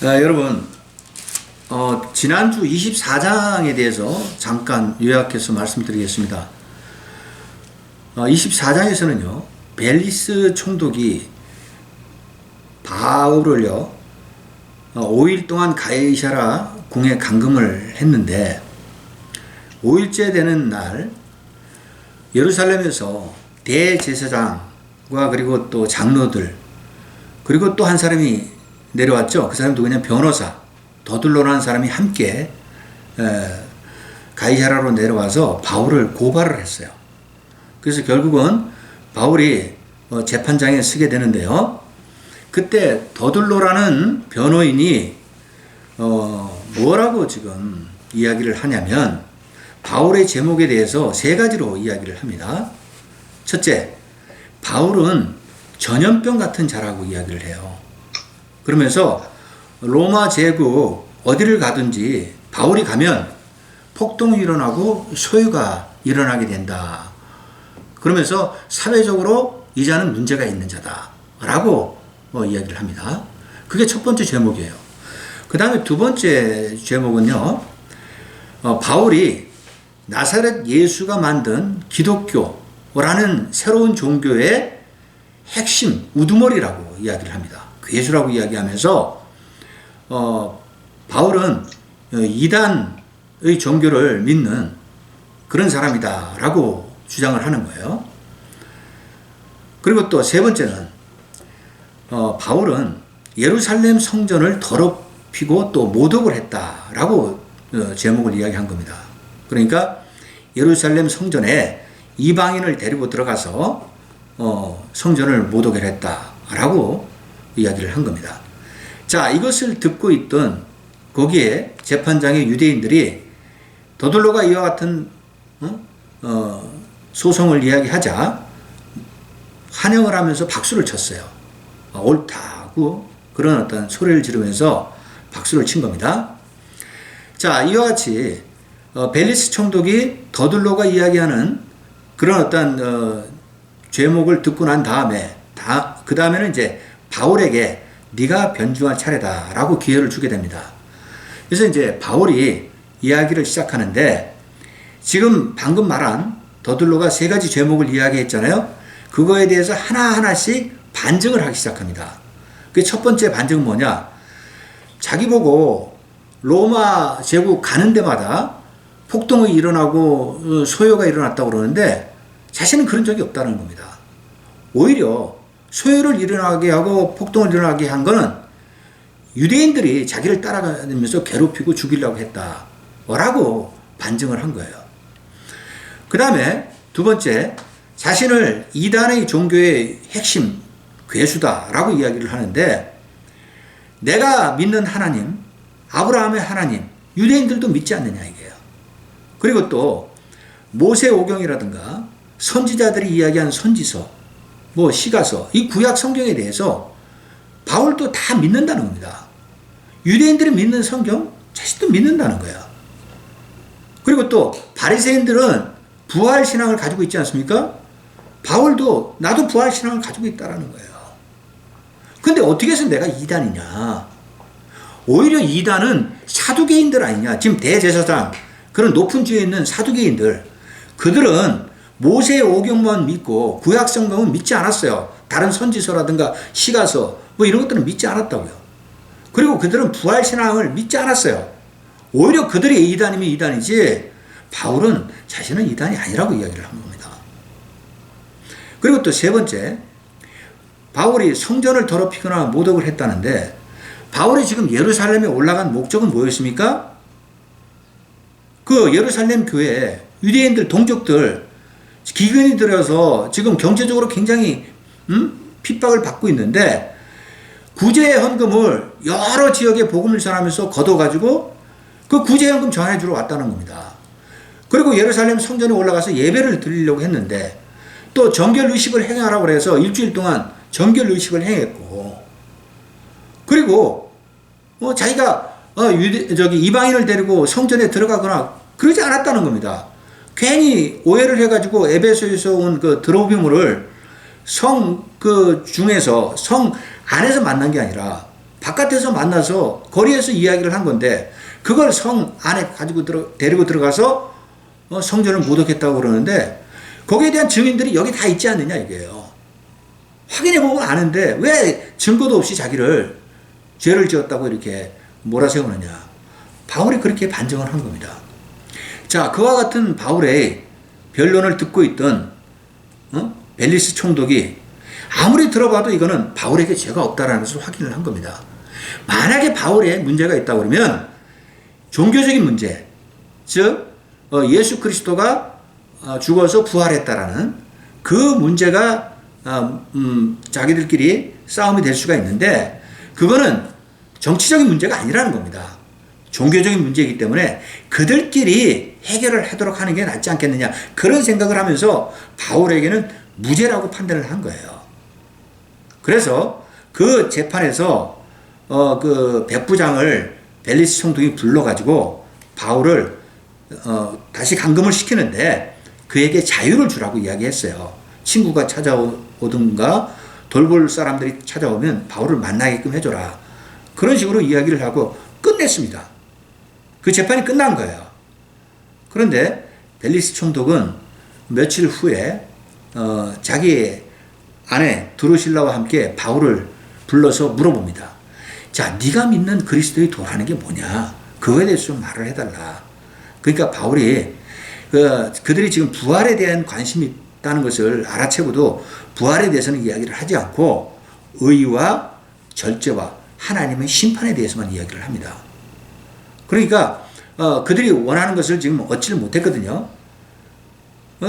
여러분, 지난주 24장에 대해서 잠깐 요약해서 말씀드리겠습니다. 24장에서는요, 벨리스 총독이 바울을요, 5일 동안 가이사라 궁에 감금을 했는데, 5일째 되는 날, 예루살렘에서 대제사장과 그리고 또 장로들, 그리고 또 한 사람이 내려왔죠. 그 사람이 누구냐? 변호사, 더둘로라는 사람이 함께 가이사라로 내려와서 바울을 고발을 했어요. 그래서 결국은 바울이 재판장에 서게 되는데요. 그때 더둘로라는 변호인이 뭐라고 지금 이야기를 하냐면, 바울의 제목에 대해서 세 가지로 이야기를 합니다. 첫째, 바울은 전염병 같은 자라고 이야기를 해요. 그러면서 로마 제국 어디를 가든지 바울이 가면 폭동이 일어나고 소유가 일어나게 된다. 그러면서 사회적으로 이 자는 문제가 있는 자다 라고 이야기를 합니다. 그게 첫 번째 제목이에요. 그 다음에 두 번째 제목은요, 바울이 나사렛 예수가 만든 기독교라는 새로운 종교의 핵심, 우두머리라고 이야기를 합니다. 괴수라고 이야기하면서 바울은 이단의 종교를 믿는 그런 사람이다 라고 주장을 하는 거예요. 그리고 또 세 번째는 바울은 예루살렘 성전을 더럽히고 또 모독을 했다라고 제목을 이야기한 겁니다. 그러니까 예루살렘 성전에 이방인을 데리고 들어가서 성전을 모독을 했다라고 이야기를 한 겁니다. 자, 이것을 듣고 있던 거기에 재판장의 유대인들이 더둘로가 이와 같은 소송을 이야기하자 환영을 하면서 박수를 쳤어요. 옳다고 그런 어떤 소리를 지르면서 박수를 친 겁니다. 자, 이와 같이 벨리스 총독이 더둘로가 이야기하는 그런 어떤 죄목을 듣고 난 다음에 그 다음에는 이제 바울에게 네가 변증할 차례다라고 기회를 주게 됩니다. 그래서 이제 바울이 이야기를 시작하는데, 지금 방금 말한 더둘로가 세 가지 죄목을 이야기했잖아요. 그거에 대해서 하나하나씩 반증을 하기 시작합니다. 그 첫 번째 반증은 뭐냐? 자기 보고 로마 제국 가는 데마다 폭동이 일어나고 소요가 일어났다고 그러는데 자신은 그런 적이 없다는 겁니다. 오히려 소요를 일어나게 하고 폭동을 일어나게 한 거는 유대인들이 자기를 따라가면서 괴롭히고 죽이려고 했다라고 반증을 한 거예요. 그 다음에 두 번째, 자신을 이단의 종교의 핵심 괴수다라고 이야기를 하는데, 내가 믿는 하나님, 아브라함의 하나님, 유대인들도 믿지 않느냐 이게요. 그리고 또 모세오경이라든가 선지자들이 이야기한 선지서, 시가서, 이 구약 성경에 대해서 바울도 다 믿는다는 겁니다. 유대인들이 믿는 성경 자신도 믿는다는 거야. 그리고 또 바리새인들은 부활 신앙을 가지고 있지 않습니까? 바울도 나도 부활 신앙을 가지고 있다라는 거예요. 근데 어떻게 해서 내가 이단이냐? 오히려 이단은 사두개인들 아니냐? 지금 대제사장, 그런 높은 지위에 있는 사두개인들, 그들은 모세의 오경만 믿고 구약 성경은 믿지 않았어요. 다른 선지서라든가 시가서 이런 것들은 믿지 않았다고요. 그리고 그들은 부활 신앙을 믿지 않았어요. 오히려 그들이 이단이면 이단이지 바울은 자신은 이단이 아니라고 이야기를 한 겁니다. 그리고 또 세 번째, 바울이 성전을 더럽히거나 모독을 했다는데, 바울이 지금 예루살렘에 올라간 목적은 뭐였습니까? 그 예루살렘 교회 유대인들 동족들 기근이 들어서 지금 경제적으로 굉장히 핍박을 받고 있는데, 구제헌금을 여러 지역에 복음을 전하면서 걷어가지고 그 구제헌금 전해주러 왔다는 겁니다. 그리고 예루살렘 성전에 올라가서 예배를 드리려고 했는데, 또 정결의식을 행하라고 해서 일주일 동안 정결의식을 행했고, 그리고 자기가 이방인을 데리고 성전에 들어가거나 그러지 않았다는 겁니다. 괜히 오해를 해가지고 에베소에서 온 그 드로비물을 성 중에서 성 안에서 만난 게 아니라 바깥에서 만나서 거리에서 이야기를 한 건데 그걸 성 안에 데리고 들어가서 성전을 모독했다고 그러는데 거기에 대한 증인들이 여기 다 있지 않느냐 이게요. 확인해보면 아는데 왜 증거도 없이 자기를 죄를 지었다고 이렇게 몰아세우느냐. 바울이 그렇게 반증을 한 겁니다. 자, 그와 같은 바울의 변론을 듣고 있던 벨리스 총독이 아무리 들어봐도 이거는 바울에게 죄가 없다라는 것을 확인을 한 겁니다. 만약에 바울에 문제가 있다고 그러면 종교적인 문제, 즉 예수 그리스도가 죽어서 부활했다라는 그 문제가 자기들끼리 싸움이 될 수가 있는데 그거는 정치적인 문제가 아니라는 겁니다. 종교적인 문제이기 때문에 그들끼리 해결을 하도록 하는 게 낫지 않겠느냐 그런 생각을 하면서 바울에게는 무죄라고 판단을 한 거예요. 그래서 그 재판에서 그 백부장을 벨리스 총독이 불러가지고 바울을 다시 감금을 시키는데 그에게 자유를 주라고 이야기했어요. 친구가 찾아오든가 돌볼 사람들이 찾아오면 바울을 만나게끔 해줘라. 그런 식으로 이야기를 하고 끝냈습니다. 그 재판이 끝난 거예요. 그런데 벨리스 총독은 며칠 후에 자기 아내 드루실라와 함께 바울을 불러서 물어봅니다. 자, 네가 믿는 그리스도의 도라는 게 뭐냐? 그거에 대해서 좀 말을 해달라. 그러니까 바울이 그들이 지금 부활에 대한 관심이 있다는 것을 알아채고도 부활에 대해서는 이야기를 하지 않고 의와 절제와 하나님의 심판에 대해서만 이야기를 합니다. 그러니까 그들이 원하는 것을 지금 얻지를 못했거든요.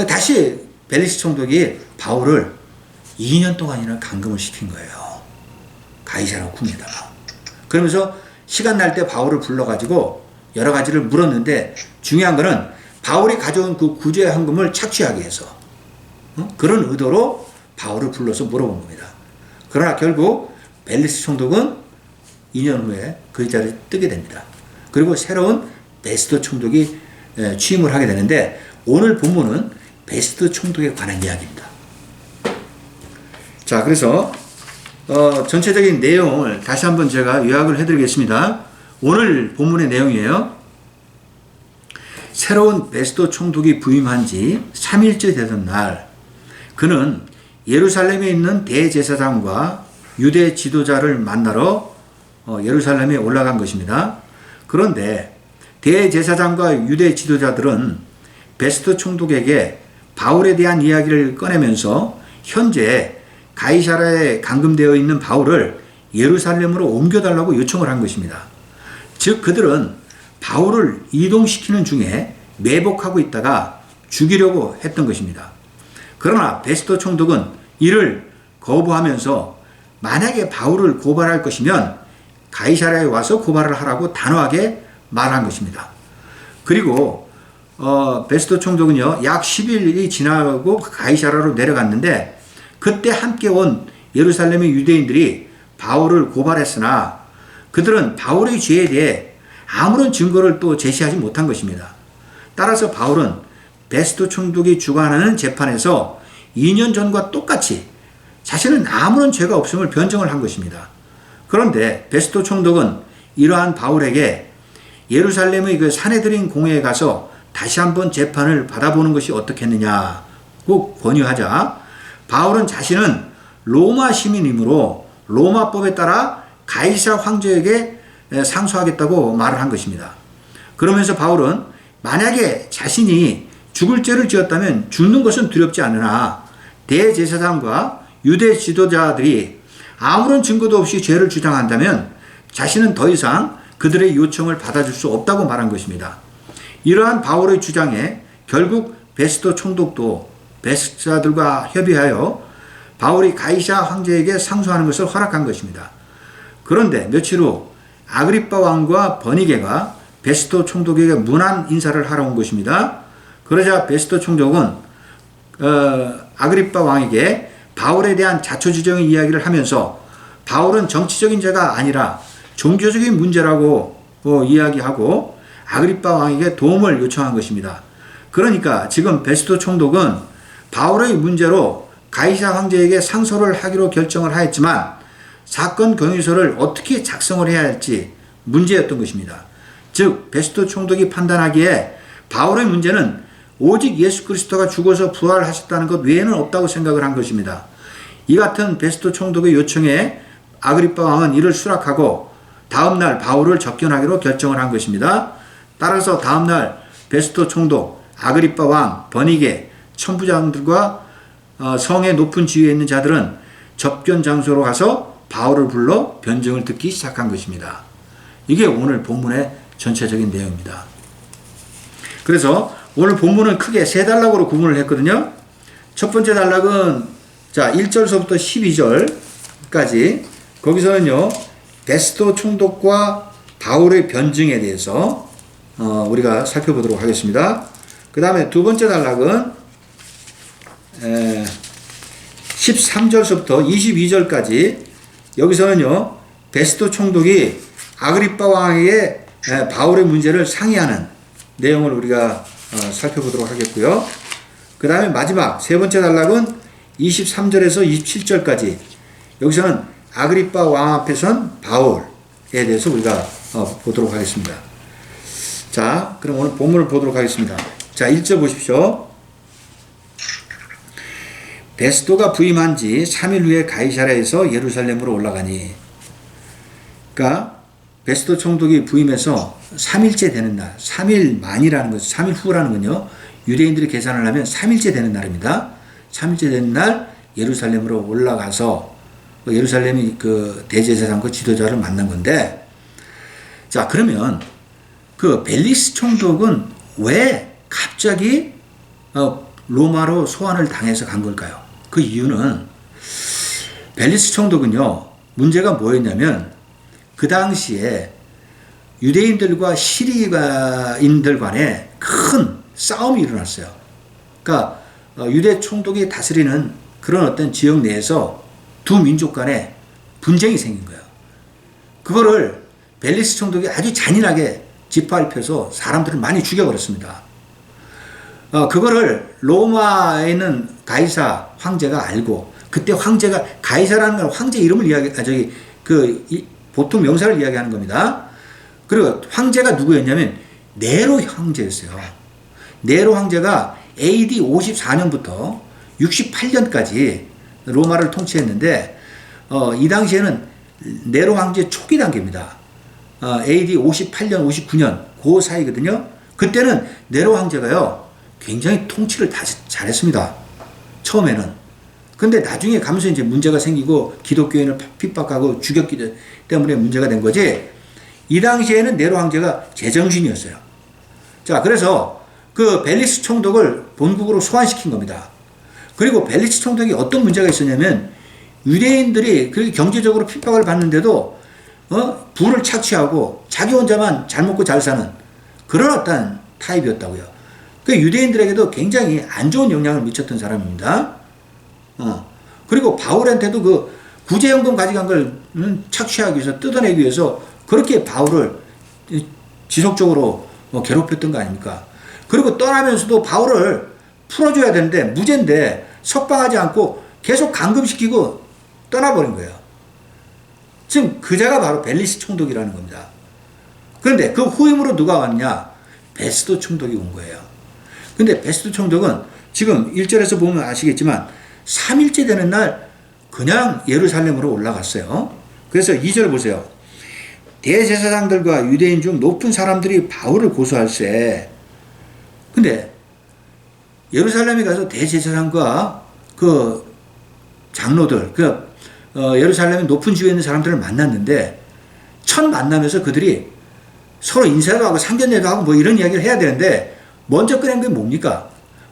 다시 벨리스 총독이 바울을 2년 동안이나 감금을 시킨 거예요. 가이사라 궁에다가. 그러면서 시간 날 때 바울을 불러가지고 여러 가지를 물었는데 중요한 거는 바울이 가져온 그 구제 헌금을 착취하기 위해서 그런 의도로 바울을 불러서 물어본 겁니다. 그러나 결국 벨리스 총독은 2년 후에 그 자리에 뜨게 됩니다. 그리고 새로운 베스트 총독이 취임을 하게 되는데 오늘 본문은 베스트 총독에 관한 이야기입니다. 자, 그래서 전체적인 내용을 다시 한번 제가 요약을 해드리겠습니다. 오늘 본문의 내용이에요. 새로운 베스트 총독이 부임한 지 3일째 되던 날 그는 예루살렘에 있는 대제사장과 유대 지도자를 만나러 예루살렘에 올라간 것입니다. 그런데 대제사장과 유대 지도자들은 베스트 총독에게 바울에 대한 이야기를 꺼내면서 현재 가이사라에 감금되어 있는 바울을 예루살렘으로 옮겨달라고 요청을 한 것입니다. 즉 그들은 바울을 이동시키는 중에 매복하고 있다가 죽이려고 했던 것입니다. 그러나 베스토 총독은 이를 거부하면서 만약에 바울을 고발할 것이면 가이사라에 와서 고발을 하라고 단호하게 말한 것입니다. 그리고 베스토 총독은요, 약 10일이 지나고 가이사라로 내려갔는데 그때 함께 온 예루살렘의 유대인들이 바울을 고발했으나 그들은 바울의 죄에 대해 아무런 증거를 또 제시하지 못한 것입니다. 따라서 바울은 베스토 총독이 주관하는 재판에서 2년 전과 똑같이 자신은 아무런 죄가 없음을 변정을 한 것입니다. 그런데 베스토 총독은 이러한 바울에게 예루살렘의 그 사내들인 공회에 가서 다시 한번 재판을 받아보는 것이 어떻겠느냐고 권유하자 바울은 자신은 로마 시민이므로 로마법에 따라 가이사 황제에게 상소하겠다고 말을 한 것입니다. 그러면서 바울은 만약에 자신이 죽을 죄를 지었다면 죽는 것은 두렵지 않으나 대제사장과 유대 지도자들이 아무런 증거도 없이 죄를 주장한다면 자신은 더 이상 그들의 요청을 받아줄 수 없다고 말한 것입니다. 이러한 바울의 주장에 결국 베스토 총독도 베스트자들과 협의하여 바울이 가이사 황제에게 상소하는 것을 허락한 것입니다. 그런데 며칠 후 아그리빠 왕과 버니게가 베스토 총독에게 문안 인사를 하러 온 것입니다. 그러자 베스토 총독은 아그리빠 왕에게 바울에 대한 자초지종의 이야기를 하면서 바울은 정치적인 죄가 아니라 종교적인 문제라고 이야기하고 아그리빠 왕에게 도움을 요청한 것입니다. 그러니까 지금 베스토 총독은 바울의 문제로 가이사 황제에게 상소를 하기로 결정을 하였지만 사건 경위서를 어떻게 작성을 해야 할지 문제였던 것입니다. 즉 베스토 총독이 판단하기에 바울의 문제는 오직 예수 그리스도가 죽어서 부활하셨다는 것 외에는 없다고 생각을 한 것입니다. 이 같은 베스토 총독의 요청에 아그리빠 왕은 이를 수락하고 다음날 바울을 접견하기로 결정을 한 것입니다. 따라서 다음날 베스토 총독, 아그리빠 왕, 버니게, 천부장들과 성의 높은 지위에 있는 자들은 접견 장소로 가서 바울을 불러 변증을 듣기 시작한 것입니다. 이게 오늘 본문의 전체적인 내용입니다. 그래서 오늘 본문은 크게 세 단락으로 구분을 했거든요. 첫 번째 단락은 자 1절서부터 12절까지 거기서는요 베스토 총독과 바울의 변증에 대해서 우리가 살펴보도록 하겠습니다. 그 다음에 두 번째 단락은 13절서부터 22절까지 여기서는요 베스토 총독이 아그리빠 왕에게 바울의 문제를 상의하는 내용을 우리가 살펴보도록 하겠고요. 그 다음에 마지막 세 번째 단락은 23절에서 27절까지 여기서는 아그리빠 왕 앞에 선 바울에 대해서 우리가 보도록 하겠습니다. 자, 그럼 오늘 본문을 보도록 하겠습니다. 자, 1절 보십시오. 베스토가 부임한 지 3일 후에 가이사랴에서 예루살렘으로 올라가니, 그러니까 베스토 총독이 부임해서 3일째 되는 날, 3일 만이라는 것, 3일 후라는 건요, 유대인들이 계산을 하면 3일째 되는 날입니다. 3일째 되는 날 예루살렘으로 올라가서 예루살렘이 그 대제사장과 지도자를 만난 건데, 자, 그러면 그 벨리스 총독은 왜 갑자기 로마로 소환을 당해서 간 걸까요? 그 이유는 벨리스 총독은요, 문제가 뭐였냐면 그 당시에 유대인들과 시리아인들 간에 큰 싸움이 일어났어요. 그러니까 유대 총독이 다스리는 그런 어떤 지역 내에서 두 민족 간에 분쟁이 생긴 거예요. 그거를 벨리스 총독이 아주 잔인하게 짓밟혀서 사람들을 많이 죽여버렸습니다. 그거를 로마에 있는 가이사 황제가 알고, 그때 황제가 가이사라는 건 황제 이름을 보통 명사를 이야기하는 겁니다. 그리고 황제가 누구였냐면 네로 황제였어요. 네로 황제가 AD 54년부터 68년까지 로마를 통치했는데, 이 당시에는 네로 황제 초기 단계입니다. AD 58년, 59년 그 사이거든요. 그때는 네로 황제가요 굉장히 통치를 다 잘했습니다. 처음에는. 근데 나중에 가면서 이제 문제가 생기고 기독교인을 핍박하고 죽였기 때문에 문제가 된 거지. 이 당시에는 네로 황제가 제정신이었어요. 자, 그래서 그 벨리스 총독을 본국으로 소환시킨 겁니다. 그리고 벨리스 총독이 어떤 문제가 있었냐면 유대인들이 그렇게 경제적으로 핍박을 받는데도 부를 착취하고 자기 혼자만 잘 먹고 잘 사는 그런 어떤 타입이었다고요. 그 유대인들에게도 굉장히 안 좋은 영향을 미쳤던 사람입니다. 그리고 바울한테도 그 구제연금 가져간 걸 착취하기 위해서, 뜯어내기 위해서 그렇게 바울을 지속적으로 괴롭혔던 거 아닙니까? 그리고 떠나면서도 바울을 풀어줘야 되는데 무죄인데 석방하지 않고 계속 감금시키고 떠나버린 거예요. 지금 그자가 바로 벨리스 총독이라는 겁니다. 그런데 그 후임으로 누가 왔냐? 베스토 총독이 온 거예요. 근데 베스토 총독은 지금 1절에서 보면 아시겠지만 3일째 되는 날 그냥 예루살렘으로 올라갔어요. 그래서 2절 보세요. 대제사장들과 유대인 중 높은 사람들이 바울을 고소할세. 근데 예루살렘에 가서 대제사장과 그 장로들, 예루살렘에 높은 지위에 있는 사람들을 만났는데 첫 만남에서 그들이 서로 인사도 하고 상견례도 하고 뭐 이런 이야기를 해야 되는데 먼저 꺼낸 게 뭡니까?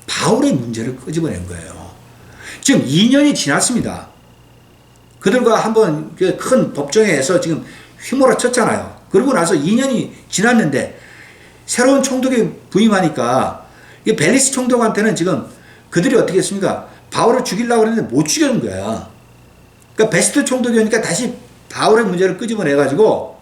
바울의 문제를 끄집어낸 거예요. 지금 2년이 지났습니다. 그들과 한번 큰 법정에서 지금 휘몰아쳤잖아요. 그러고 나서 2년이 지났는데 새로운 총독이 부임하니까 벨리스 총독한테는 지금 그들이 어떻게 했습니까? 바울을 죽이려고 그랬는데 못 죽여준 거야. 그러니까 베스토 총독이 오니까 다시 바울의 문제를 끄집어내가지고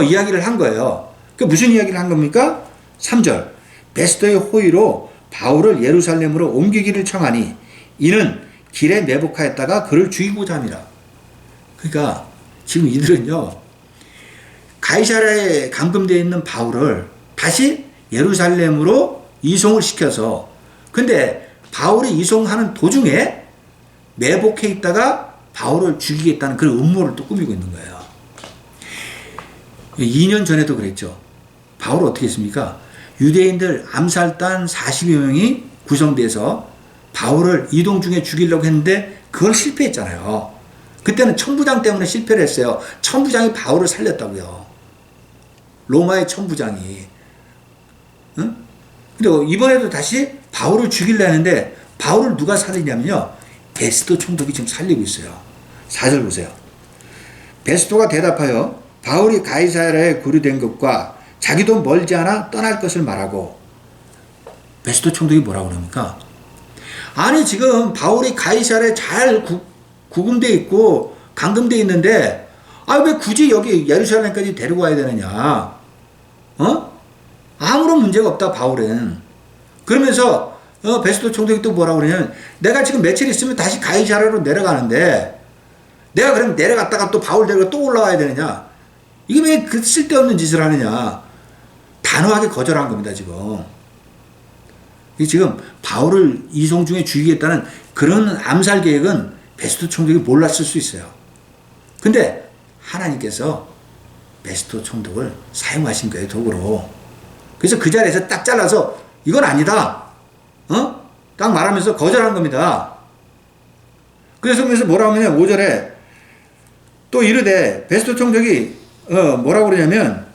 이야기를 한 거예요. 그 무슨 이야기를 한 겁니까? 3절. 베스토의 호의로 바울을 예루살렘으로 옮기기를 청하니 이는 길에 매복하였다가 그를 죽이고자 함이라. 그러니까 지금 이들은요, 가이사랴에 감금되어 있는 바울을 다시 예루살렘으로 이송을 시켜서, 근데 바울이 이송하는 도중에 매복해 있다가 바울을 죽이겠다는 그런 음모를 또 꾸미고 있는 거예요. 2년 전에도 그랬죠. 바울은 어떻게 했습니까? 유대인들 암살단 40여 명이 구성돼서 바울을 이동 중에 죽이려고 했는데 그걸 실패했잖아요. 그때는 천부장 때문에 실패를 했어요. 천부장이 바울을 살렸다고요. 로마의 천부장이. 응? 그리고 이번에도 다시 바울을 죽이려 하는데 바울을 누가 살리냐면요, 베스도 총독이 지금 살리고 있어요. 4절 보세요. 베스도가 대답하여 바울이 가이사랴에 구류된 것과 자기도 멀지 않아 떠날 것을 말하고. 베스도 총독이 뭐라고 그럽니까? 아니 지금 바울이 가이사랴에 잘 구금돼 있고 감금돼 있는데 왜 굳이 여기 예루살렘까지 데리고 와야 되느냐? 아무런 문제가 없다 바울은. 그러면서 베스도 총독이 또 뭐라고 그러냐면, 내가 지금 며칠 있으면 다시 가이사랴로 내려가는데 내가 그럼 내려갔다가 또 바울 데리고 또 올라와야 되느냐? 이게 왜 그 쓸데없는 짓을 하느냐? 단호하게 거절한 겁니다 지금. 지금 바울을 이송 중에 죽이겠다는 그런 암살 계획은 베스도 총독이 몰랐을 수 있어요. 근데 하나님께서 베스도 총독을 사용하신 거예요, 도구로. 그래서 그 자리에서 딱 잘라서 이건 아니다, 딱 말하면서 거절한 겁니다. 그래서 뭐라고 하냐면 5절에 또 이르되, 베스도 총독이 뭐라고 그러냐면,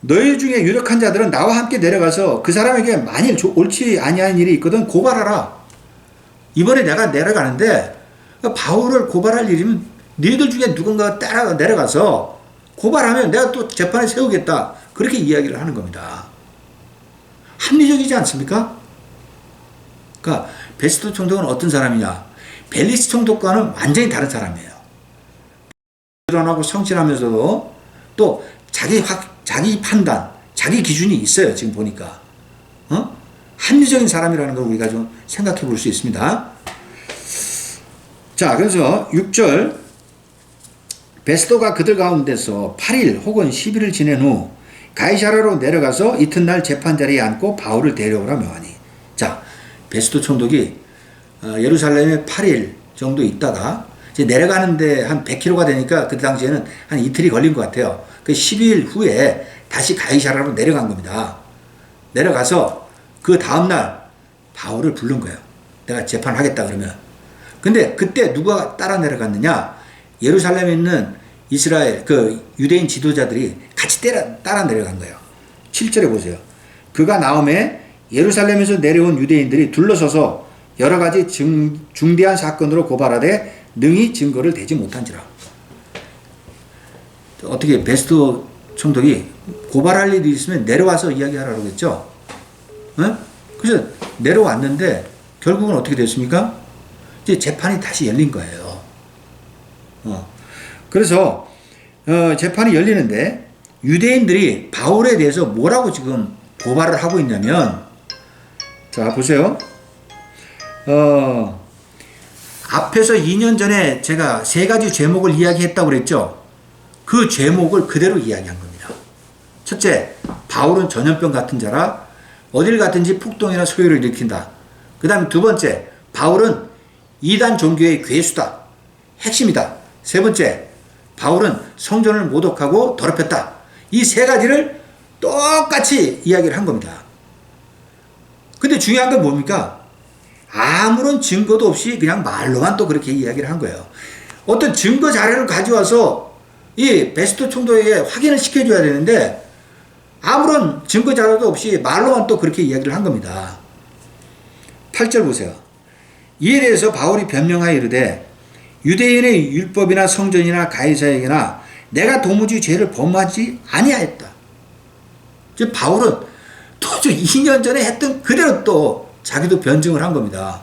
너희 중에 유력한 자들은 나와 함께 내려가서 그 사람에게 만일 옳지 아니한 일이 있거든 고발하라. 이번에 내가 내려가는데 바울을 고발할 일이면 너희들 중에 누군가가 따라 내려가서 고발하면 내가 또 재판에 세우겠다. 그렇게 이야기를 하는 겁니다. 합리적이지 않습니까? 그러니까 베스도 총독은 어떤 사람이냐? 벨리스 총독과는 완전히 다른 사람이에요. 드러나고 성실하면서도 또 자기 판단, 자기 기준이 있어요. 지금 보니까. 합리적인 사람이라는 걸 우리가 좀 생각해 볼 수 있습니다. 자, 그래서 6절, 베스도가 그들 가운데서 8일 혹은 10일을 지낸 후 가이사랴로 내려가서 이튿날 재판자리에 앉고 바울을 데려오라 명하니. 자, 베스도 총독이 예루살렘에 8일 정도 있다가 이제 내려가는데 한 100km가 되니까 그 당시에는 한 이틀이 걸린 것 같아요. 그 10일 후에 다시 가이사랴로 내려간 겁니다. 내려가서 그 다음날 바울을 부른 거예요. 내가 재판하겠다 그러면. 근데 그때 누가 따라 내려갔느냐? 예루살렘에 있는 이스라엘 유대인 지도자들이 같이 따라 내려간 거예요. 7절에 보세요. 그가 나오매 예루살렘에서 내려온 유대인들이 둘러서서 여러 가지 중대한 사건으로 고발하되 능히 증거를 대지 못한지라. 어떻게 베스도 총독이 고발할 일이 있으면 내려와서 이야기하라고 했죠. 그래서 내려왔는데 결국은 어떻게 됐습니까? 이제 재판이 다시 열린 거예요. 그래서 재판이 열리는데 유대인들이 바울에 대해서 뭐라고 지금 고발을 하고 있냐면, 자 보세요. 앞에서 2년 전에 제가 3가지 죄목을 이야기했다고 그랬죠. 그 죄목을 그대로 이야기한 겁니다. 첫째, 바울은 전염병 같은 자라 어딜 갔든지 폭동이나 소요를 일으킨다. 그 다음에 두 번째, 바울은 이단 종교의 괴수다. 핵심이다. 세 번째, 바울은 성전을 모독하고 더럽혔다. 이 3가지를 똑같이 이야기를 한 겁니다. 근데 중요한 건 뭡니까? 아무런 증거도 없이 그냥 말로만 또 그렇게 이야기를 한 거예요. 어떤 증거 자료를 가져와서 이 베스도 총독에게 확인을 시켜줘야 되는데 아무런 증거 자료도 없이 말로만 또 그렇게 이야기를 한 겁니다. 8절 보세요. 이에 대해서 바울이 변명하여 이르되, 유대인의 율법이나 성전이나 가이사에게나 내가 도무지 죄를 범하지 아니하였다. 즉 바울은 또 2년 전에 했던 그대로 또 자기도 변증을 한 겁니다.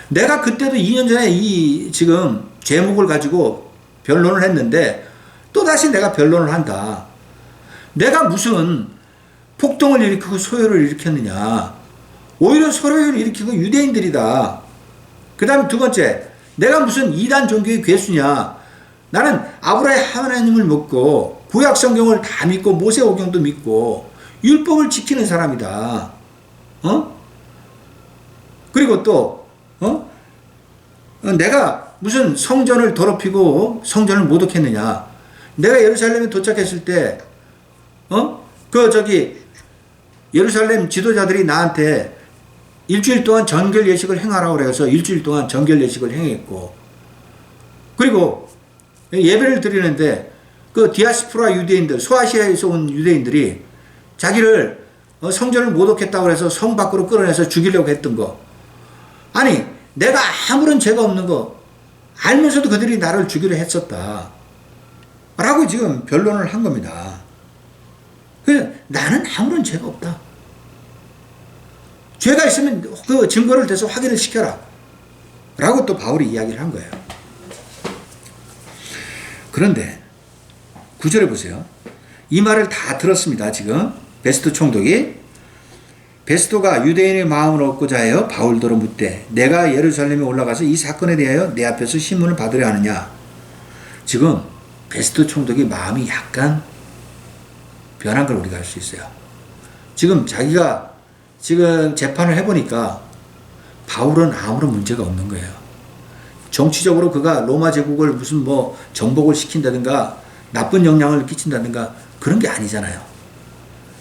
내가 그때도 2년 전에 이 지금 제목을 가지고 변론을 했는데 또다시 내가 변론을 한다. 내가 무슨 폭동을 일으키고 소요를 일으켰느냐. 오히려 소요를 일으키고 유대인들이다. 그 다음에 두 번째, 내가 무슨 이단 종교의 괴수냐. 나는 아브라함의 하나님을 믿고 구약 성경을 다 믿고 모세오경도 믿고 율법을 지키는 사람이다. 그리고 또 내가 무슨 성전을 더럽히고 성전을 모독했느냐? 내가 예루살렘에 도착했을 때 예루살렘 지도자들이 나한테 일주일 동안 정결 예식을 행하라고 그래서 일주일 동안 정결 예식을 행했고, 그리고 예배를 드리는데 그 디아스포라 유대인들, 소아시아에서 온 유대인들이 자기를 성전을 모독했다고 해서 성 밖으로 끌어내서 죽이려고 했던 거. 아니, 내가 아무런 죄가 없는 거 알면서도 그들이 나를 죽이려 했었다 라고 지금 변론을 한 겁니다. 그래서 나는 아무런 죄가 없다. 죄가 있으면 그 증거를 대서 확인을 시켜라 라고 또 바울이 이야기를 한 거예요. 그런데 9절에 보세요. 이 말을 다 들었습니다. 지금 베스토 총독이. 베스토가 유대인의 마음을 얻고자 하여 바울더러 묻되 내가 예루살렘에 올라가서 이 사건에 대하여 내 앞에서 신문을 받으려 하느냐. 지금 베스토 총독이 마음이 약간 변한 걸 우리가 알 수 있어요. 지금 자기가 지금 재판을 해보니까 바울은 아무런 문제가 없는 거예요. 정치적으로 그가 로마 제국을 무슨 뭐 정복을 시킨다든가 나쁜 영향을 끼친다든가 그런 게 아니잖아요.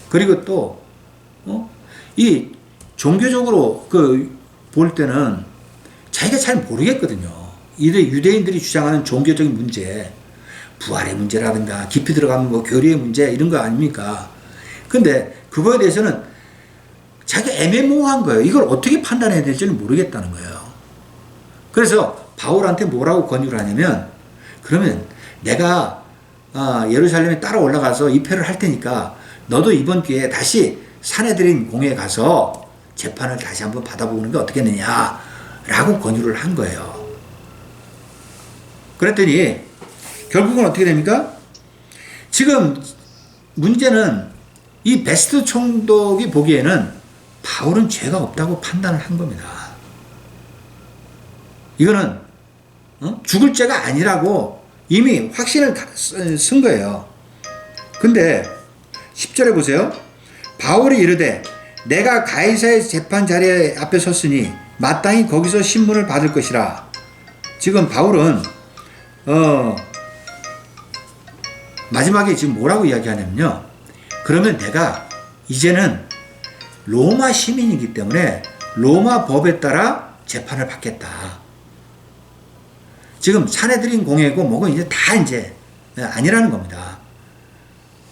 그리고 또 이 종교적으로 볼 때는 자기가 잘 모르겠거든요. 유대인들이 주장하는 종교적인 문제, 부활의 문제라든가 깊이 들어가면 뭐 교리의 문제 이런 거 아닙니까? 근데 그거에 대해서는 자기가 애매모호한 거예요. 이걸 어떻게 판단해야 될지는 모르겠다는 거예요. 그래서 바울한테 뭐라고 권유를 하냐면, 그러면 내가 예루살렘에 따라 올라가서 입회를 할 테니까 너도 이번 기회에 다시 사내들인 공회에 가서 재판을 다시 한번 받아보는 게 어떻겠느냐 라고 권유를 한 거예요. 그랬더니 결국은 어떻게 됩니까? 지금 문제는 이 베스트 총독이 보기에는 바울은 죄가 없다고 판단을 한 겁니다. 이거는 죽을 죄가 아니라고 이미 확신을 쓴 거예요. 근데 10절에 보세요. 바울이 이르되 내가 가이사의 재판 자리 앞에 섰으니 마땅히 거기서 신문을 받을 것이라. 지금 바울은 마지막에 지금 뭐라고 이야기하냐면요. 그러면 내가 이제는 로마 시민이기 때문에 로마 법에 따라 재판을 받겠다. 지금 사내들인 공회고 뭐고 이제 다 이제 아니라는 겁니다.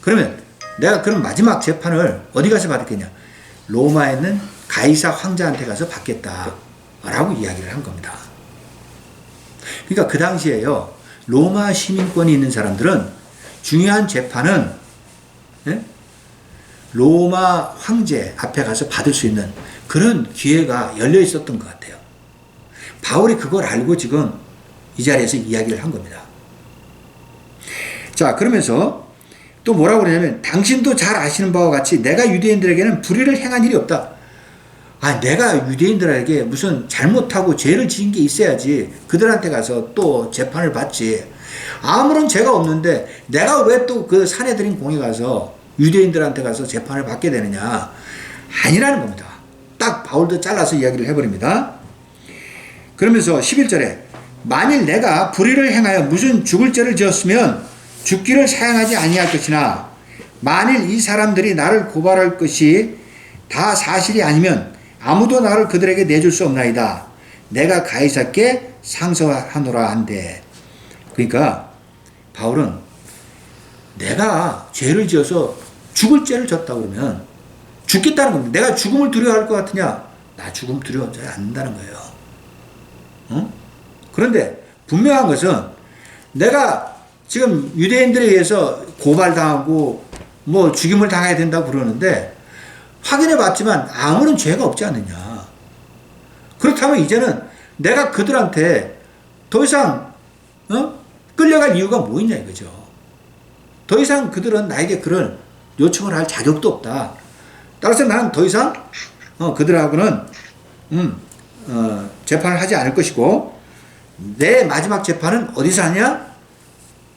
그러면 내가 그럼 마지막 재판을 어디 가서 받겠냐? 로마에 있는 가이사 황제한테 가서 받겠다 라고 이야기를 한 겁니다. 그러니까 그 당시에요, 로마 시민권이 있는 사람들은 중요한 재판은 로마 황제 앞에 가서 받을 수 있는 그런 기회가 열려 있었던 것 같아요. 바울이 그걸 알고 지금 이 자리에서 이야기를 한 겁니다. 자, 그러면서 또 뭐라고 그러냐면, 당신도 잘 아시는 바와 같이 내가 유대인들에게는 불의를 행한 일이 없다. 내가 유대인들에게 무슨 잘못하고 죄를 지은 게 있어야지 그들한테 가서 또 재판을 받지. 아무런 죄가 없는데 내가 왜 또 그 사내들인 공에 가서 유대인들한테 가서 재판을 받게 되느냐. 아니라는 겁니다. 딱 바울도 잘라서 이야기를 해버립니다. 그러면서 11절에 만일 내가 불의를 행하여 무슨 죽을 죄를 지었으면 죽기를 사양하지 아니할 것이나 만일 이 사람들이 나를 고발할 것이 다 사실이 아니면 아무도 나를 그들에게 내줄 수 없나이다. 내가 가이사께 상서하노라 한대. 그러니까 바울은 내가 죄를 지어서 죽을 죄를 졌다 그러면 죽겠다는 겁니다. 내가 죽음을 두려워할 것 같으냐? 나 죽음 두려워하지 않는다는 거예요. 그런데 분명한 것은 내가 지금 유대인들에 의해서 고발당하고 뭐 죽임을 당해야 된다고 그러는데 확인해 봤지만 아무런 죄가 없지 않느냐. 그렇다면 이제는 내가 그들한테 더 이상 끌려갈 이유가 뭐 있냐 이거죠. 더 이상 그들은 나에게 그런 요청을 할 자격도 없다. 따라서 나는 더 이상 그들하고는 재판을 하지 않을 것이고 내 마지막 재판은 어디서 하냐?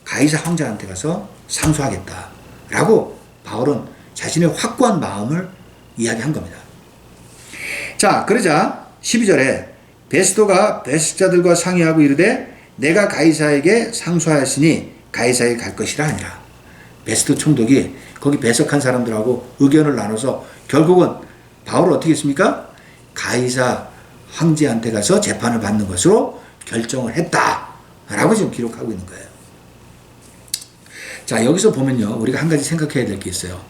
가이사 황제한테 가서 상소하겠다라고 바울은 자신의 확고한 마음을 이야기한 겁니다. 자, 그러자 12절에 베스도가 배석자들과 상의하고 이르되 내가 가이사에게 상소하였으니 가이사에게 갈 것이라 하니라. 베스도 총독이 거기 배석한 사람들하고 의견을 나눠서 결국은 바울을 어떻게 했습니까? 가이사 황제한테 가서 재판을 받는 것으로 결정을 했다라고 지금 기록하고 있는 거예요. 자, 여기서 보면요, 우리가 한 가지 생각해야 될 게 있어요.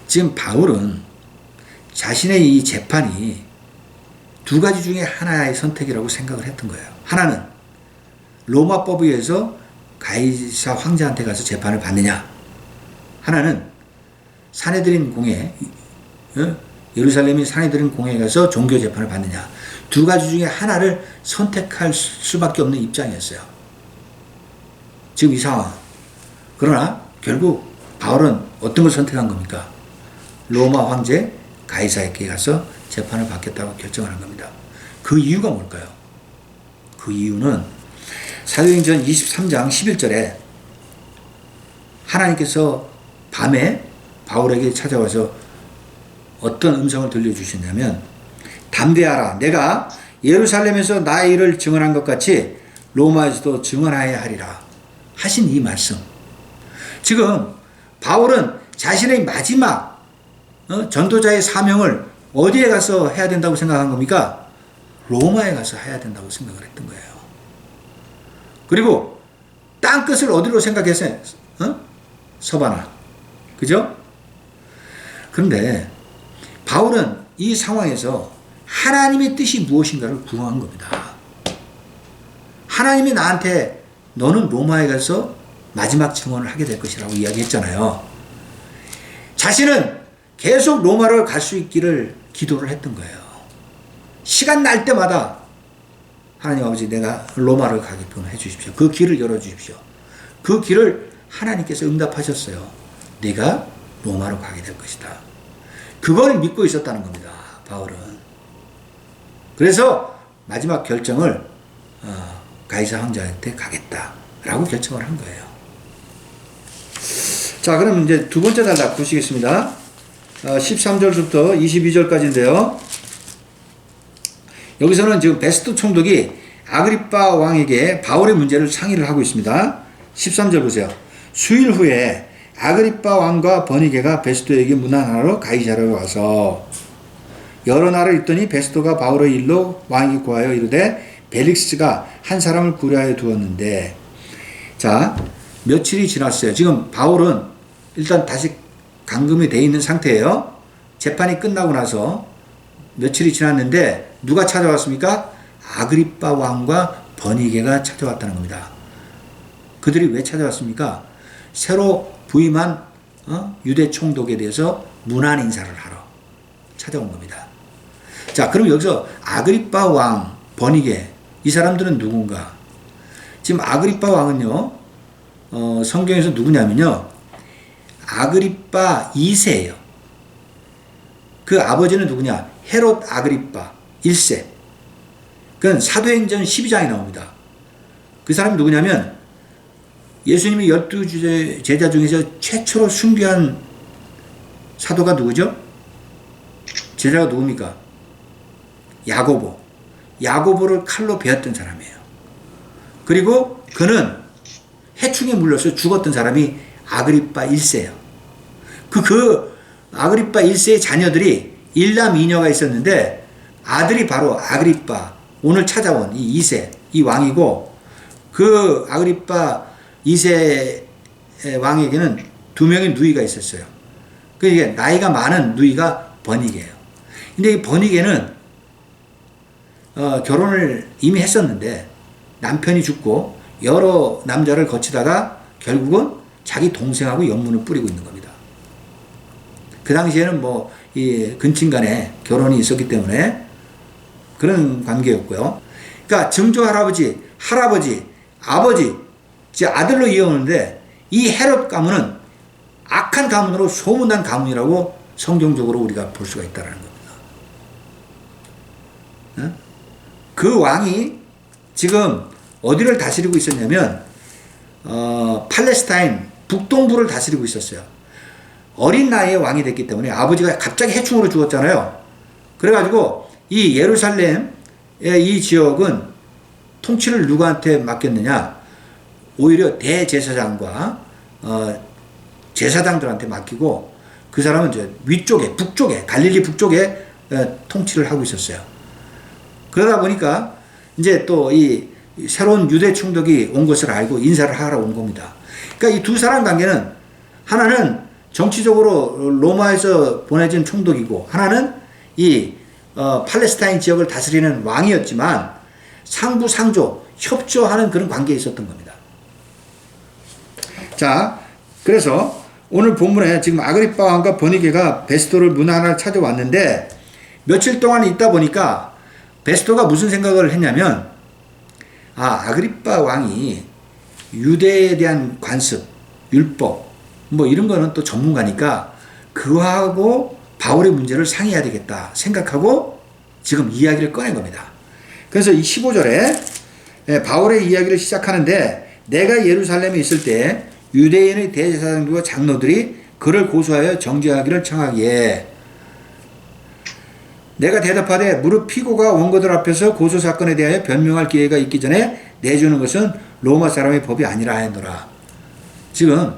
지금 바울은 자신의 이 재판이 두 가지 중에 하나의 선택이라고 생각을 했던 거예요. 하나는 로마법에 의해서 가이사 황제한테 가서 재판을 받느냐, 하나는 사내들인 공회, 예루살렘이 사내들인 공회에 가서 종교 재판을 받느냐, 두 가지 중에 하나를 선택할 수밖에 없는 입장이었어요. 지금 이 상황. 그러나 결국 바울은 어떤 걸 선택한 겁니까? 로마 황제 가이사에게 가서 재판을 받겠다고 결정을 한 겁니다. 그 이유가 뭘까요? 그 이유는 사도행전 23장 11절에 하나님께서 밤에 바울에게 찾아와서 어떤 음성을 들려주셨냐면, 담대하라, 내가 예루살렘에서 나의 일을 증언한 것 같이 로마에서도 증언하여야 하리라 하신 이 말씀. 지금 바울은 자신의 마지막 전도자의 사명을 어디에 가서 해야 된다고 생각한 겁니까? 로마에 가서 해야 된다고 생각을 했던 거예요. 그리고 땅끝을 어디로 생각했어요? 서바나. 그죠? 그런데 바울은 이 상황에서 하나님의 뜻이 무엇인가를 구한 겁니다. 하나님이 나한테 너는 로마에 가서 마지막 증언을 하게 될 것이라고 이야기했잖아요. 자신은 계속 로마를 갈 수 있기를 기도를 했던 거예요. 시간 날 때마다 하나님 아버지, 내가 로마를 가게끔 해주십시오. 그 길을 열어주십시오. 그 길을 하나님께서 응답하셨어요. 네가 로마로 가게 될 것이다. 그걸 믿고 있었다는 겁니다, 바울은. 그래서 마지막 결정을 가이사 황제한테 가겠다라고 결정을 한 거예요. 자, 그럼 이제 두 번째 단락 보시겠습니다. 13절부터 22절까지인데요. 여기서는 지금 베스도 총독이 아그리빠 왕에게 바울의 문제를 상의를 하고 있습니다. 13절 보세요. 수일 후에 아그리빠 왕과 버니게가 베스도에게 문안하러 가이사랴로 와서 여러 날을 있더니 베스도가 바울의 일로 왕에게 구하여 이르되 벨릭스가 한 사람을 구려하여 두었는데, 자, 며칠이 지났어요. 지금 바울은 일단 다시 감금이 돼 있는 상태예요. 재판이 끝나고 나서 며칠이 지났는데 누가 찾아왔습니까? 아그리빠 왕과 버니게가 찾아왔다는 겁니다. 그들이 왜 찾아왔습니까? 새로 부임한 유대 총독에 대해서 문안 인사를 하러 찾아온 겁니다. 자, 그럼 여기서 아그리빠 왕, 버니게, 이 사람들은 누군가? 지금 아그리빠 왕은요, 성경에서 누구냐면요, 아그리빠 2세예요. 그 아버지는 누구냐? 헤롯 아그리빠 1세. 그건 사도행전 12장에 나옵니다. 그 사람이 누구냐면 예수님이 12 제자 중에서 최초로 순교한 사도가 누구죠? 제자가 누굽니까? 야고보. 야고보를 칼로 베었던 사람이에요. 그리고 그는 해충에 물려서 죽었던 사람이 아그리빠 1세예요. 그 아그리빠 1세의 자녀들이 1남 2녀가 있었는데 아들이 바로 아그리빠, 오늘 찾아온 이 2세, 이 왕이고, 그 아그리빠 2세 왕에게는 2명의 누이가 있었어요. 그게 나이가 많은 누이가 버니게예요. 근데 이 버니게는 결혼을 이미 했었는데 남편이 죽고 여러 남자를 거치다가 결국은 자기 동생하고 연문을 뿌리고 있는 겁니다. 그 당시에는 이 근친 간에 결혼이 있었기 때문에 그런 관계였고요. 그러니까 증조 할아버지, 아버지, 제 아들로 이어오는데 이 헤롯 가문은 악한 가문으로 소문난 가문이라고 성경적으로 우리가 볼 수가 있다는 겁니다. 그 왕이 지금 어디를 다스리고 있었냐면 팔레스타인 북동부를 다스리고 있었어요. 어린 나이에 왕이 됐기 때문에 아버지가 갑자기 해충으로 죽었잖아요. 그래가지고 이 예루살렘의 이 지역은 통치를 누구한테 맡겼느냐? 오히려 대제사장과 제사장들한테 맡기고 그 사람은 이제 위쪽에 북쪽에 갈릴리 북쪽에 통치를 하고 있었어요. 그러다 보니까 이제 또 이 새로운 유대 총독이 온 것을 알고 인사를 하러 온 겁니다. 그러니까 이 두 사람 관계는 하나는 정치적으로 로마에서 보내진 총독이고 하나는 이 팔레스타인 지역을 다스리는 왕이었지만 상부상조 협조하는 그런 관계에 있었던 겁니다. 자, 그래서 오늘 본문에 지금 아그리빠 왕과 버니게가 베스토를 문 하나를 찾아왔는데 며칠 동안 있다 보니까 베스토가 무슨 생각을 했냐면 아그리빠 왕이 유대에 대한 관습, 율법 뭐 이런 거는 또 전문가니까 그하고 바울의 문제를 상의해야 되겠다 생각하고 지금 이야기를 꺼낸 겁니다. 그래서 이 15절에 바울의 이야기를 시작하는데 내가 예루살렘에 있을 때 유대인의 대제사장들과 장로들이 그를 고소하여 정죄하기를 청하기에 내가 대답하되 무릇 피고가 원고들 앞에서 고소사건에 대하여 변명할 기회가 있기 전에 내주는 것은 로마 사람의 법이 아니라 하였노라. 지금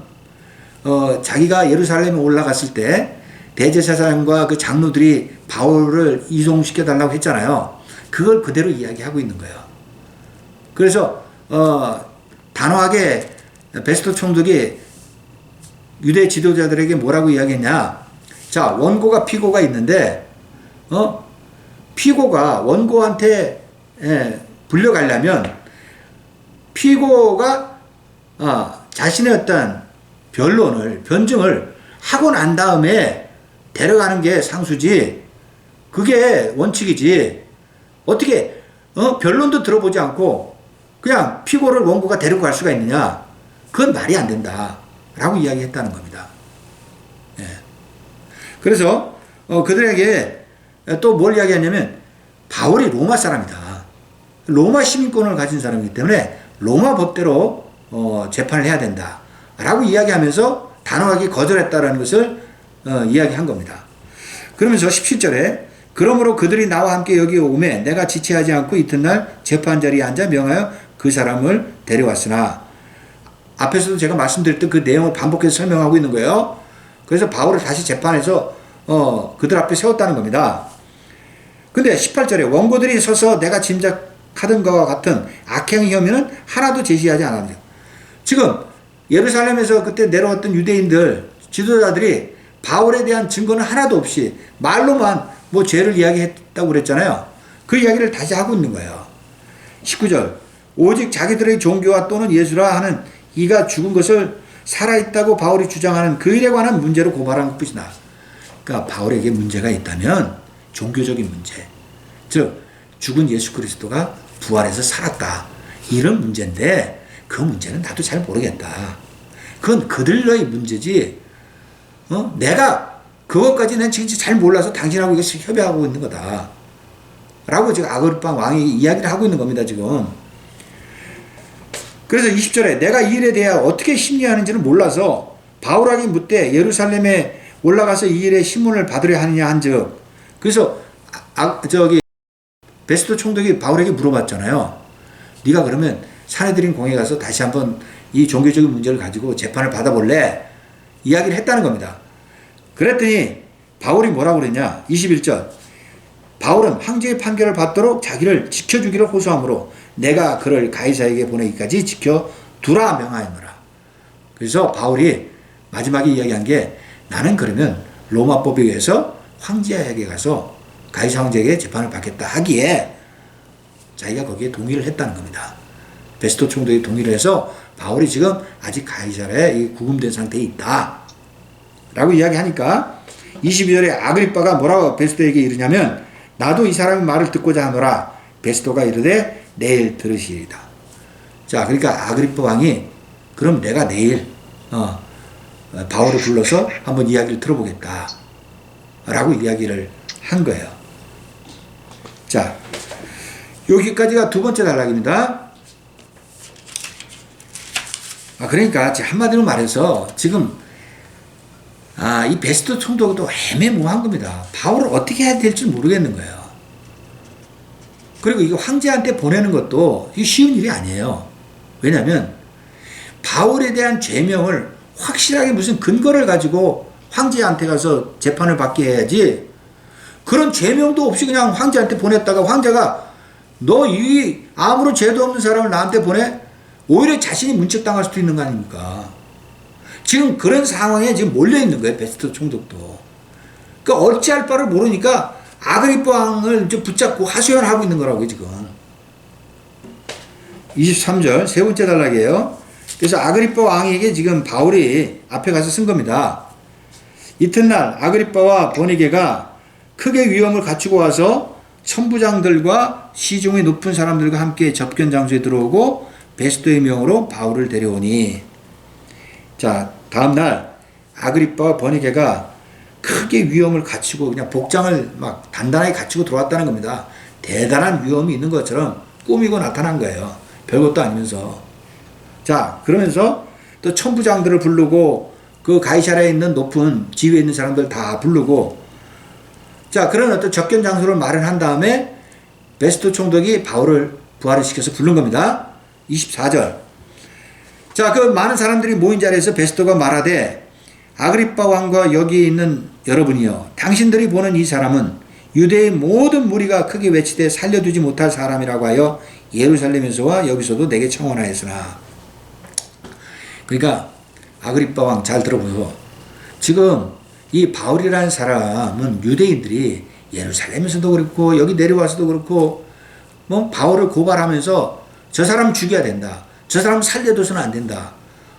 자기가 예루살렘에 올라갔을 때 대제사장과 그 장로들이 바울을 이송시켜 달라고 했잖아요. 그걸 그대로 이야기하고 있는 거예요. 그래서 단호하게 베스토 총독이 유대 지도자들에게 뭐라고 이야기했냐? 자, 원고가 피고가 있는데 피고가 원고한테 불려가려면 피고가 자신의 어떤 변증을 하고 난 다음에 데려가는 게 상수지, 그게 원칙이지. 어떻게 변론도 들어보지 않고 그냥 피고를 원고가 데리고 갈 수가 있느냐? 그건 말이 안 된다 라고 이야기했다는 겁니다. 그래서 그들에게 또 뭘 이야기하냐면 바울이 로마 사람이다. 로마 시민권을 가진 사람이기 때문에 로마 법대로 재판을 해야 된다 라고 이야기하면서 단호하게 거절했다라는 것을 이야기한 겁니다. 그러면서 17절에 그러므로 그들이 나와 함께 여기 오매 내가 지체하지 않고 이튿날 재판 자리에 앉아 명하여 그 사람을 데려왔으나, 앞에서도 제가 말씀드렸던 그 내용을 반복해서 설명하고 있는 거예요. 그래서 바울을 다시 재판해서 그들 앞에 세웠다는 겁니다. 근데 18절에 원고들이 서서 내가 짐작하던 것과 같은 악행 혐의는 하나도 제시하지 않았네요. 지금 예루살렘에서 그때 내려왔던 유대인들 지도자들이 바울에 대한 증거는 하나도 없이 말로만 뭐 죄를 이야기했다고 그랬잖아요. 그 이야기를 다시 하고 있는 거예요. 19절 오직 자기들의 종교와 또는 예수라 하는 이가 죽은 것을 살아있다고 바울이 주장하는 그 일에 관한 문제로 고발한 것뿐이다. 그러니까 바울에게 문제가 있다면 종교적인 문제, 즉 죽은 예수 그리스도가 부활해서 살았다, 이런 문제인데 그 문제는 나도 잘 모르겠다. 그건 그들의 문제지 내가 그것까지는 진짜 잘 몰라서 당신하고 이것을 협의하고 있는 거다 라고 지금 아그리빠 왕이 이야기를 하고 있는 겁니다 지금. 그래서 20절에 내가 이 일에 대해 어떻게 심리하는지는 몰라서 바울에게 묻되 예루살렘에 올라가서 이 일의 신문을 받으려 하느냐 한즉, 그래서 베스토 총독이 바울에게 물어봤잖아요. 네가 그러면 사내들인 공에 가서 다시 한번 이 종교적인 문제를 가지고 재판을 받아볼래? 이야기를 했다는 겁니다. 그랬더니 바울이 뭐라고 그랬냐? 21절 바울은 황제의 판결을 받도록 자기를 지켜주기를 호소하므로 내가 그를 가이사에게 보내기까지 지켜두라 명하였노라. 그래서 바울이 마지막에 이야기한 게 나는 그러면 로마법에 의해서 황제에게 가서 가이사 황제에게 재판을 받겠다 하기에 자기가 거기에 동의를 했다는 겁니다. 베스토 총독이 동의를 해서 바울이 지금 아직 가이사에 구금된 상태에 있다 라고 이야기하니까 22절에 아그리빠가 뭐라고 베스토에게 이르냐면 나도 이 사람의 말을 듣고자 하노라. 베스토가 이르되 내일 들으시리다. 자, 그러니까 아그리빠 왕이 그럼 내가 내일 바울을 불러서 한번 이야기를 들어보겠다 라고 이야기를 한 거예요. 자, 여기까지가 두 번째 단락입니다. 그러니까 한마디로 말해서 지금 이 베스토 총독도 애매모호한 겁니다. 바울을 어떻게 해야 될지 모르겠는 거예요. 그리고 이거 황제한테 보내는 것도 쉬운 일이 아니에요. 왜냐하면 바울에 대한 죄명을 확실하게 무슨 근거를 가지고 황제한테 가서 재판을 받게 해야지, 그런 죄명도 없이 그냥 황제한테 보냈다가 황제가 너 이 아무런 죄도 없는 사람을 나한테 보내? 오히려 자신이 문책당할 수도 있는 거 아닙니까? 지금 그런 상황에 지금 몰려 있는 거예요, 베스토 총독도. 그러니까 어찌할 바를 모르니까 아그리빠 왕을 붙잡고 하소연하고 있는 거라고요, 지금. 23절 세 번째 단락이에요. 그래서 아그리빠 왕에게 지금 바울이 앞에 가서 쓴 겁니다. 이튿날 아그리빠와 버니게가 크게 위험을 갖추고 와서 천부장들과 시중의 높은 사람들과 함께 접견 장소에 들어오고 베스토의 명으로 바울을 데려오니. 자, 다음날 아그리빠와 버니게가 크게 위험을 갖추고 그냥 복장을 막 단단하게 갖추고 들어왔다는 겁니다. 대단한 위험이 있는 것처럼 꾸미고 나타난 거예요. 별것도 아니면서. 자, 그러면서 또 천부장들을 부르고 그 가이사랴에 있는 높은 지위에 있는 사람들 다 부르고, 자, 그런 어떤 접견 장소를 마련한 다음에 베스토 총독이 바울을 부활을 시켜서 부른 겁니다. 24절. 자, 그 많은 사람들이 모인 자리에서 베스토가 말하되, 아그리빠 왕과 여기 있는 여러분이여, 당신들이 보는 이 사람은 유대의 모든 무리가 크게 외치되 살려두지 못할 사람이라고 하여 예루살렘에서와 여기서도 내게 청원하였으나. 그러니까 아그리빠 왕 잘 들어보세요. 지금 이 바울이라는 사람은 유대인들이 예루살렘에서도 그렇고 여기 내려와서도 그렇고 뭐 바울을 고발하면서 저 사람 죽여야 된다, 저 사람 살려둬서는 안 된다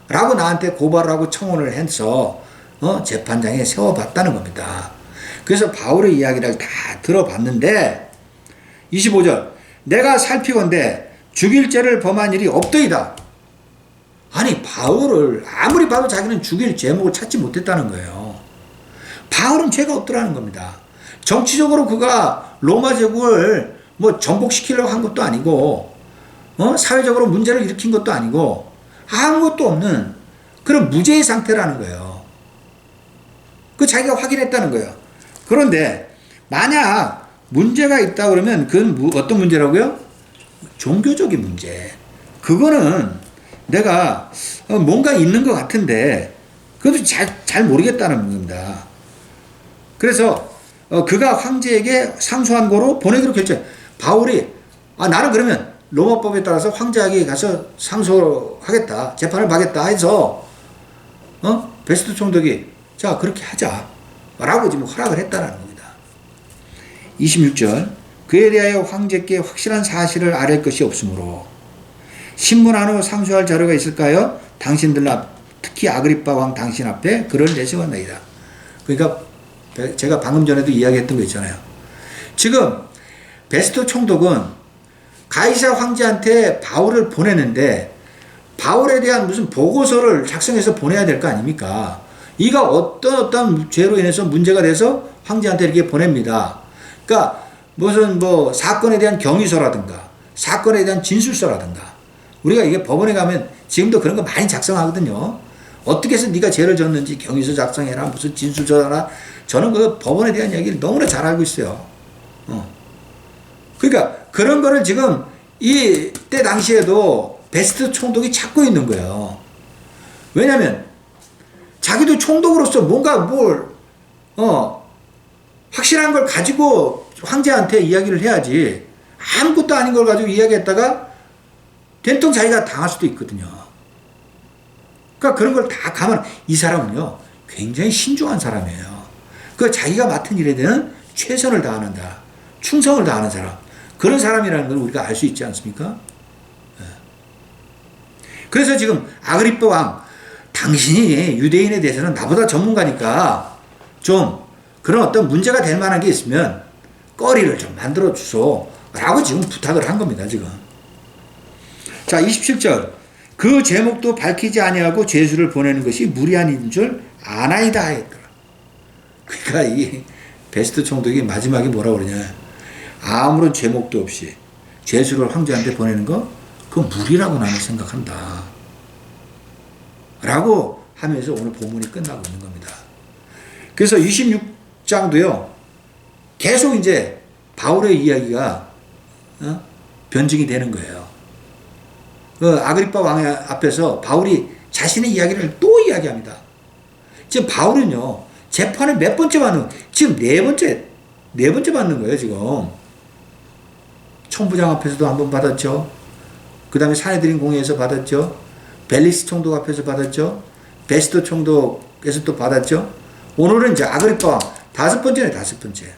라고 나한테 고발을 하고 청원을 해서 재판장에 세워봤다는 겁니다. 그래서 바울의 이야기를 다 들어봤는데 25절 내가 살피건대 죽일 죄를 범한 일이 없더이다. 아니, 바울을 아무리 봐도 자기는 죽일 제목을 찾지 못했다는 거예요. 바울은 죄가 없더라는 겁니다. 정치적으로 그가 로마 제국을 뭐 정복시키려고 한 것도 아니고 사회적으로 문제를 일으킨 것도 아니고 아무것도 없는 그런 무죄의 상태라는 거예요. 그 자기가 확인했다는 거예요. 그런데 만약 문제가 있다 그러면 그건 어떤 문제라고요? 종교적인 문제. 그거는 내가 뭔가 있는 것 같은데 그것도 잘 모르겠다는 겁니다. 그래서 그가 황제에게 상소한 거로 보내기로 결정. 바울이 나는 그러면 로마법에 따라서 황제에게 가서 상소하겠다, 재판을 받겠다 해서 베스토 총독이 자 그렇게 하자 라고 지금 허락을 했다는 겁니다. 26절 그에 대하여 황제께 확실한 사실을 아랠 것이 없으므로 신문 안으로 상소할 자료가 있을까요? 당신들 앞, 특히 아그리빠 왕 당신 앞에 글을 내세웠나이다. 그러니까 제가 방금 전에도 이야기했던 거 있잖아요. 지금 베스토 총독은 가이사 황제한테 바울을 보내는데 바울에 대한 무슨 보고서를 작성해서 보내야 될 거 아닙니까? 이가 어떤 죄로 인해서 문제가 돼서 황제한테 이렇게 보냅니다. 그러니까 무슨 뭐 사건에 대한 경위서라든가 사건에 대한 진술서라든가, 우리가 이게 법원에 가면 지금도 그런 거 많이 작성하거든요. 어떻게 해서 네가 죄를 졌는지 경위서 작성해라, 무슨 진술서라. 저는 그 법원에 대한 얘기를 너무나 잘 알고 있어요. 그러니까 그런 거를 지금 이때 당시에도 베스토 총독이 찾고 있는 거예요. 왜냐면 자기도 총독으로서 뭔가 확실한 걸 가지고 황제한테 이야기를 해야지, 아무것도 아닌 걸 가지고 이야기했다가 된통 자기가 당할 수도 있거든요. 그러니까 그런 걸 다 감안. 이 사람은요 굉장히 신중한 사람이에요. 그 자기가 맡은 일에 대한 최선을 다하는다, 충성을 다하는 사람, 그런 사람이라는 걸 우리가 알 수 있지 않습니까? 그래서 지금 아그리빠 왕, 당신이 유대인에 대해서는 나보다 전문가니까 좀 그런 어떤 문제가 될 만한 게 있으면 거리를 좀 만들어 주소 라고 지금 부탁을 한 겁니다, 지금. 자, 27절. 그 제목도 밝히지 아니하고 죄수를 보내는 것이 무리한 일인 줄 아나이다 했더라. 그러니까 이 베스토 총독이 마지막에 뭐라 그러냐. 아무런 제목도 없이 죄수를 황제한테 보내는 거, 그건 무리라고 나는 생각한다. 라고 하면서 오늘 본문이 끝나고 있는 겁니다. 그래서 26장도요, 계속 이제 바울의 이야기가 변증이 되는 거예요. 아그리파 왕 앞에서 바울이 자신의 이야기를 또 이야기합니다. 지금 바울은요, 재판을 몇 번째 받는, 지금 네 번째 받는 거예요, 지금. 총부장 앞에서도 한 번 받았죠. 그 다음에 사내들인 공회에서 받았죠. 벨리스 총독 앞에서 받았죠. 베스토 총독에서 또 받았죠. 오늘은 이제 아그리파 왕, 다섯 번째네, 다섯 번째.